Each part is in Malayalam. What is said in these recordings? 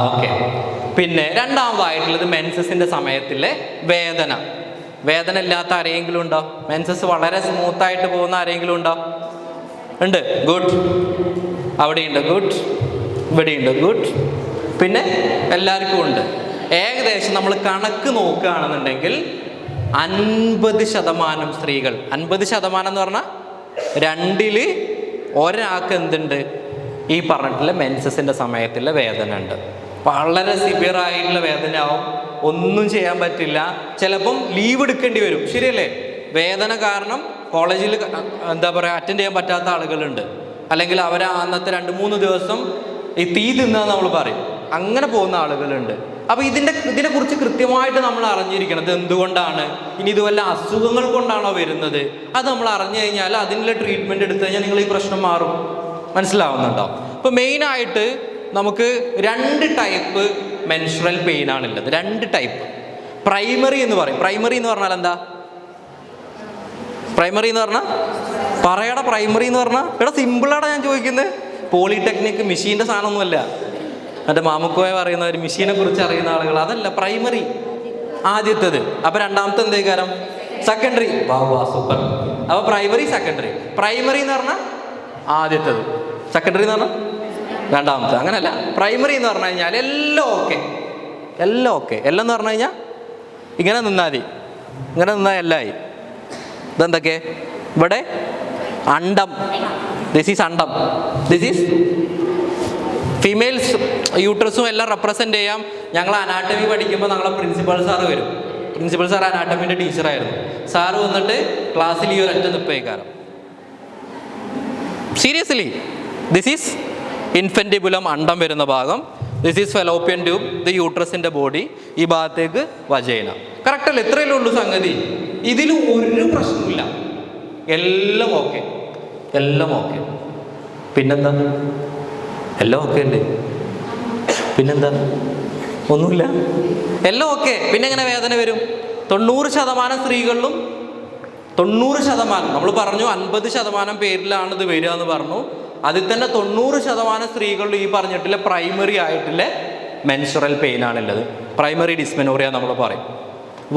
ഓക്കെ. പിന്നെ രണ്ടാമതായിട്ടുള്ളത് മെൻസസിന്റെ സമയത്തിലെ വേദന. വേദന ഇല്ലാത്ത ആരെങ്കിലും ഉണ്ടോ? മെൻസസ് വളരെ സ്മൂത്തായിട്ട് പോകുന്ന ആരെങ്കിലും ഉണ്ടോ? ഉണ്ട്. ഗുഡ്. അവിടെയുണ്ട്. ഗുഡ്. ഇവിടെയുണ്ട്. ഗുഡ്. പിന്നെ എല്ലാവർക്കും ഉണ്ട്. ഏകദേശം നമ്മൾ കണക്ക് നോക്കുകയാണെന്നുണ്ടെങ്കിൽ 50% സ്ത്രീകൾ, 50% എന്ന് പറഞ്ഞാൽ 2-ൽ 1 എന്തുണ്ട്? ഈ പറഞ്ഞിട്ടുള്ള മെൻസസിൻ്റെ സമയത്തുള്ള വേദന ഉണ്ട്. വളരെ സിവിയറായിട്ടുള്ള വേദനയാവും, ഒന്നും ചെയ്യാൻ പറ്റില്ല, ചിലപ്പം ലീവ് എടുക്കേണ്ടി വരും. ശരിയല്ലേ? വേദന കാരണം കോളേജിൽ എന്താ പറയുക അറ്റൻഡ് ചെയ്യാൻ പറ്റാത്ത ആളുകളുണ്ട്. അല്ലെങ്കിൽ അവർ അന്നത്തെ 2-3 ദിവസം ഈ തീ തിന്നാന്ന് നമ്മൾ പറയും, അങ്ങനെ പോകുന്ന ആളുകളുണ്ട്. അപ്പോൾ ഇതിനെക്കുറിച്ച് കൃത്യമായിട്ട് നമ്മൾ അറിഞ്ഞിരിക്കണം. ഇത് എന്തുകൊണ്ടാണ്, ഇനി ഇത് വല്ല അസുഖങ്ങൾ കൊണ്ടാണോ വരുന്നത്, അത് നമ്മൾ അറിഞ്ഞു കഴിഞ്ഞാൽ അതിനുള്ള ട്രീറ്റ്മെൻറ്റ് എടുത്തു കഴിഞ്ഞാൽ നിങ്ങൾ ഈ പ്രശ്നം മാറും. മനസ്സിലാവുന്നുണ്ടോ? ഇപ്പോൾ മെയിനായിട്ട് നമുക്ക് 2 ടൈപ്പ് മെൻസ്ട്രൽ പെയിൻ ആണുള്ളത്. 2 ടൈപ്പ്. പ്രൈമറി എന്ന് പറയും. പ്രൈമറി എന്ന് പറഞ്ഞാൽ എന്താ? പ്രൈമറി എന്ന് പറഞ്ഞാൽ പറയടാ. പ്രൈമറി എന്ന് പറഞ്ഞാൽ എടാ സിമ്പിളാടാ ഞാൻ ചോദിക്കുന്നത്. പോളിടെക്നിക് മെഷീൻ്റെ സാധനമൊന്നുമല്ല. എൻ്റെ മാമുക്കോയെ പറയുന്ന ഒരു മെഷീനെ കുറിച്ച് അറിയുന്ന ആളുകൾ, അതല്ല പ്രൈമറി, ആദ്യത്തേത്. അപ്പോൾ രണ്ടാമത്തെ എന്തേ കാരം? സെക്കൻഡറി. വാ സൂപ്പർ. അപ്പോൾ പ്രൈമറി, സെക്കൻഡറി. പ്രൈമറി എന്ന് പറഞ്ഞാൽ ആദ്യത്തേത്, സെക്കൻഡറി എന്ന് പറഞ്ഞാൽ രണ്ടാമത്തെ. അങ്ങനെയല്ല. പ്രൈമറി എന്ന് പറഞ്ഞു കഴിഞ്ഞാൽ എല്ലാം ഓക്കെ. എല്ലാം ഓക്കെ. എല്ലാം എന്ന് പറഞ്ഞു കഴിഞ്ഞാൽ ഇങ്ങനെ നിന്നാൽ മതി. ഇങ്ങനെ നിന്നാൽ എല്ലായി. ഇതെന്തൊക്കെ? ഇവിടെ അണ്ടം. ദിസ് ഈസ് അണ്ടം. ദിസ് ഈസ് ഫീമെയിൽസ് യൂട്രസും എല്ലാം റെപ്രസെൻ്റ് ചെയ്യാം. ഞങ്ങൾ അനാട്ടമി പഠിക്കുമ്പോൾ ഞങ്ങളെ പ്രിൻസിപ്പൽ സാറ് വരും. പ്രിൻസിപ്പൽ സാർ അനാട്ടമിൻ്റെ ടീച്ചറായിരുന്നു. സാറ് വന്നിട്ട് ക്ലാസ്സിൽ ഈ ഒരൊറ്റ നിൽപ്പേക്കാരം. സീരിയസ്ലി. ദിസ് ഈസ് ഇൻഫൻറ്റിബുലം, അണ്ടം വരുന്ന ഭാഗം. ദിസ് ഈസ് ഫെലോപ്പിയൻ ട്യൂബ്, ഇത് യൂട്രസിൻ്റെ ബോഡി. ഈ ഭാഗത്തേക്ക് വജൈന. കറക്റ്റല്ല? ഇത്രയല്ലേ ഉള്ളൂ സംഗതി. ഇതിൽ ഒരു പ്രശ്നമില്ല. എല്ലാം ഓക്കെ. എല്ലാം ഓക്കെ. പിന്നെന്താ? എല്ലാം ഓക്കെ അല്ലേ? പിന്നെന്താ? ഒന്നുമില്ല. എല്ലാം ഓക്കെ. പിന്നെ എങ്ങനെ വേദന വരും? 90% സ്ത്രീകളിലും 90%, നമ്മൾ പറഞ്ഞു 50% പേരിലാണ് ഇത് വരിക എന്ന് പറഞ്ഞു. അതിൽ തന്നെ 90% സ്ത്രീകളിൽ ഈ പറഞ്ഞിട്ടുള്ള പ്രൈമറി ആയിട്ടുള്ള മെൻസ്ട്രൽ പെയിൻ ആണുള്ളത്. പ്രൈമറി ഡിസ്മെനോറിയ നമ്മൾ പറയും.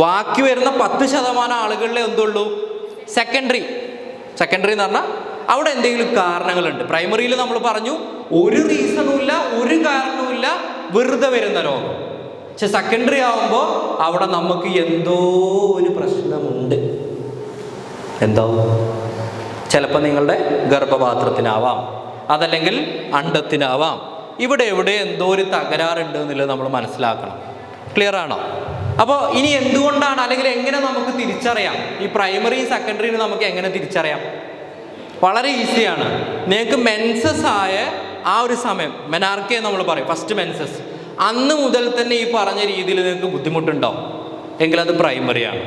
ബാക്കി വരുന്ന 10% ആളുകളിലെ എന്തുള്ളൂ? സെക്കൻഡറി. സെക്കൻഡറി എന്ന് പറഞ്ഞാൽ അവിടെ എന്തെങ്കിലും കാരണങ്ങളുണ്ട്. പ്രൈമറിയിൽ നമ്മൾ പറഞ്ഞു ഒരു റീസണും ഇല്ല, ഒരു കാരണവുമില്ല, വെറുതെ വരുന്ന രോഗം. പക്ഷെ സെക്കൻഡറി ആവുമ്പോൾ അവിടെ നമുക്ക് എന്തോ ഒരു പ്രശ്നമുണ്ട്. എന്തോ ചിലപ്പോൾ നിങ്ങളുടെ ഗർഭപാത്രത്തിനാവാം, അതല്ലെങ്കിൽ അണ്ടത്തിനാവാം. ഇവിടെ എവിടെ എന്തോ ഒരു തകരാറുണ്ട് എന്നുള്ളത് നമ്മൾ മനസ്സിലാക്കണം. ക്ലിയർ ആണോ? അപ്പോൾ ഇനി എന്തുകൊണ്ടാണ്, അല്ലെങ്കിൽ എങ്ങനെ നമുക്ക് തിരിച്ചറിയാം? ഈ പ്രൈമറി സെക്കൻഡറിന് നമുക്ക് എങ്ങനെ തിരിച്ചറിയാം? വളരെ ഈസിയാണ്. നിങ്ങൾക്ക് മെൻസസ് ആയ ആ ഒരു സമയം, മെനാർക്കെ നമ്മൾ പറയും, ഫസ്റ്റ് മെൻസസ്, അന്ന് മുതൽ തന്നെ ഈ പറഞ്ഞ രീതിയിൽ നിങ്ങൾക്ക് ബുദ്ധിമുട്ടുണ്ടാവും എങ്കിൽ അത് പ്രൈമറിയാണ്.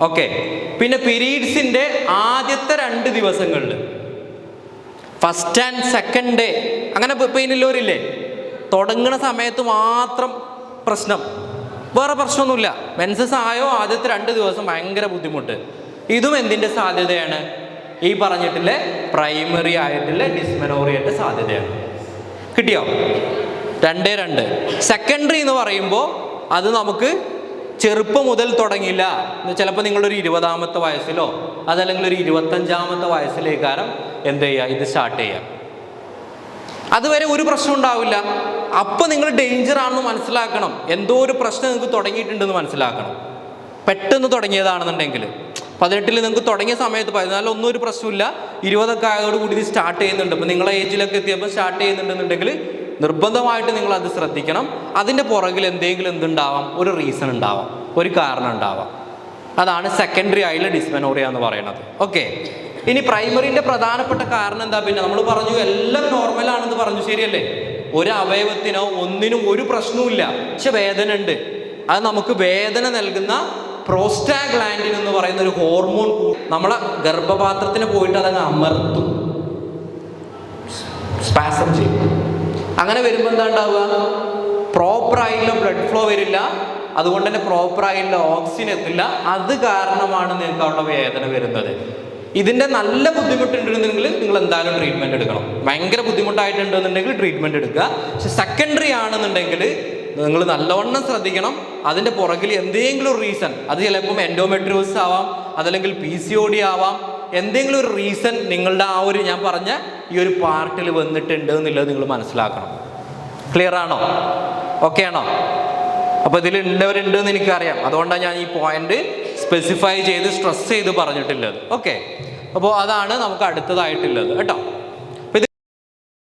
ഓക്കെ. പിന്നെ പീരീഡ്സിൻ്റെ ആദ്യത്തെ 2 ദിവസങ്ങളിൽ, ഫസ്റ്റ് ആൻഡ് സെക്കൻഡ് ഡേ, അങ്ങനെ പെയിനുള്ളവരില്ലേ? തുടങ്ങുന്ന സമയത്ത് മാത്രം പ്രശ്നം, വേറെ പ്രശ്നമൊന്നുമില്ല. മെൻസസ് ആയോ ആദ്യത്തെ 2 ദിവസം ഭയങ്കര ബുദ്ധിമുട്ട്. ഇതും എന്തിൻ്റെ സാധ്യതയാണ്? ഈ പറഞ്ഞിട്ടുള്ള പ്രൈമറി ആയിട്ടുള്ള ഡിസ്മെനോറിയൻ്റെ സാധ്യതയാണ്. കിട്ടിയോ? 2. സെക്കൻഡറി എന്ന് പറയുമ്പോൾ അത് നമുക്ക് ചെറുപ്പം മുതൽ തുടങ്ങില്ല. ചിലപ്പോൾ നിങ്ങളൊരു 20-ാമത്തെ വയസ്സിലോ അതല്ലെങ്കിൽ ഒരു 25-ാമത്തെ വയസ്സിലേക്കാരം എന്ത് ചെയ്യുക, ഇത് സ്റ്റാർട്ട് ചെയ്യുക. അതുവരെ ഒരു പ്രശ്നം ഉണ്ടാവില്ല. അപ്പോൾ നിങ്ങൾ ഡേഞ്ചർ ആണെന്ന് മനസ്സിലാക്കണം. എന്തോ ഒരു പ്രശ്നം നിങ്ങൾക്ക് തുടങ്ങിയിട്ടുണ്ടെന്ന് മനസ്സിലാക്കണം. പെട്ടെന്ന് തുടങ്ങിയതാണെന്നുണ്ടെങ്കിൽ 18-ൽ നിങ്ങൾക്ക് തുടങ്ങിയ സമയത്ത് 14 ഒന്നും ഒരു പ്രശ്നമില്ല, 20 ആയതോടുകൂടി ഇത് സ്റ്റാർട്ട് ചെയ്യുന്നുണ്ട്. അപ്പോൾ നിങ്ങളെ ഏജിലൊക്കെ എത്തിയപ്പോൾ സ്റ്റാർട്ട് ചെയ്യുന്നുണ്ടെന്നുണ്ടെങ്കിൽ നിർബന്ധമായിട്ട് നിങ്ങൾ അത് ശ്രദ്ധിക്കണം. അതിൻ്റെ പുറകിൽ എന്തെങ്കിലും എന്തുണ്ടാവാം? ഒരു റീസൺ ഉണ്ടാവാം, ഒരു കാരണം ഉണ്ടാവാം. അതാണ് സെക്കൻഡറി ആയിട്ടുള്ള ഡിസ്മെനോറിയ എന്ന് പറയുന്നത്. ഓക്കെ. ഇനി പ്രൈമറിൻ്റെ പ്രധാനപ്പെട്ട കാരണം എന്താ? പിന്നെ നമ്മൾ പറഞ്ഞു എല്ലാം നോർമലാണെന്ന് പറഞ്ഞു, ശരിയല്ലേ? ഒരു അവയവത്തിനോ ഒന്നിനും ഒരു പ്രശ്നവുമില്ല, പക്ഷെ വേദന ഉണ്ട്. അത് നമുക്ക് വേദന നൽകുന്ന പ്രോസ്റ്റാഗ്ലാൻഡിൻ എന്ന് പറയുന്ന ഒരു ഹോർമോൺ നമ്മളെ ഗർഭപാത്രത്തിന് പോയിട്ട് അതങ്ങ് അമർത്തും, സ്പാസം ചെയ്യും. അങ്ങനെ വരുമ്പോൾ എന്താ ഉണ്ടാവുക? പ്രോപ്പറായിട്ടുള്ള ബ്ലഡ് ഫ്ലോ വരില്ല, അതുകൊണ്ട് തന്നെ പ്രോപ്പറായിട്ടുള്ള ഓക്സിജൻ എത്തില്ല. അത് കാരണമാണ് നിങ്ങൾക്ക് അവിടെ വേദന വരുന്നത്. ഇതിൻ്റെ നല്ല ബുദ്ധിമുട്ടുണ്ടെന്നുണ്ടെങ്കിൽ നിങ്ങൾ എന്തായാലും ട്രീറ്റ്മെൻറ്റ് എടുക്കണം. ഭയങ്കര ബുദ്ധിമുട്ടായിട്ടുണ്ടെന്നുണ്ടെങ്കിൽ ട്രീറ്റ്മെൻറ്റ് എടുക്കുക. പക്ഷെ സെക്കൻഡറി ആണെന്നുണ്ടെങ്കിൽ നിങ്ങൾ നല്ലവണ്ണം ശ്രദ്ധിക്കണം. അതിൻ്റെ പുറകിൽ എന്തെങ്കിലും ഒരു റീസൺ, അത് ചിലപ്പം എൻഡോമെട്രിയോസിസ് ആവാം, അതല്ലെങ്കിൽ PCOD ആവാം, എന്തെങ്കിലും ഒരു റീസൺ നിങ്ങളുടെ ആ ഒരു ഞാൻ പറഞ്ഞ ഈ ഒരു പാർട്ടിൽ വന്നിട്ടുണ്ട് എന്നുള്ളത് നിങ്ങൾ മനസ്സിലാക്കണം. ക്ലിയർ ആണോ? ഓക്കെ ആണോ? അപ്പോൾ ഇതിലുള്ളവരുണ്ടെന്ന് എനിക്കറിയാം. അതുകൊണ്ടാണ് ഞാൻ ഈ പോയിന്റ് സ്പെസിഫൈ ചെയ്ത് സ്ട്രെസ് ചെയ്ത് പറഞ്ഞിട്ടുള്ളത്. ഓക്കെ, അപ്പോൾ അതാണ് നമുക്ക് അടുത്തതായിട്ടുള്ളത് കേട്ടോ.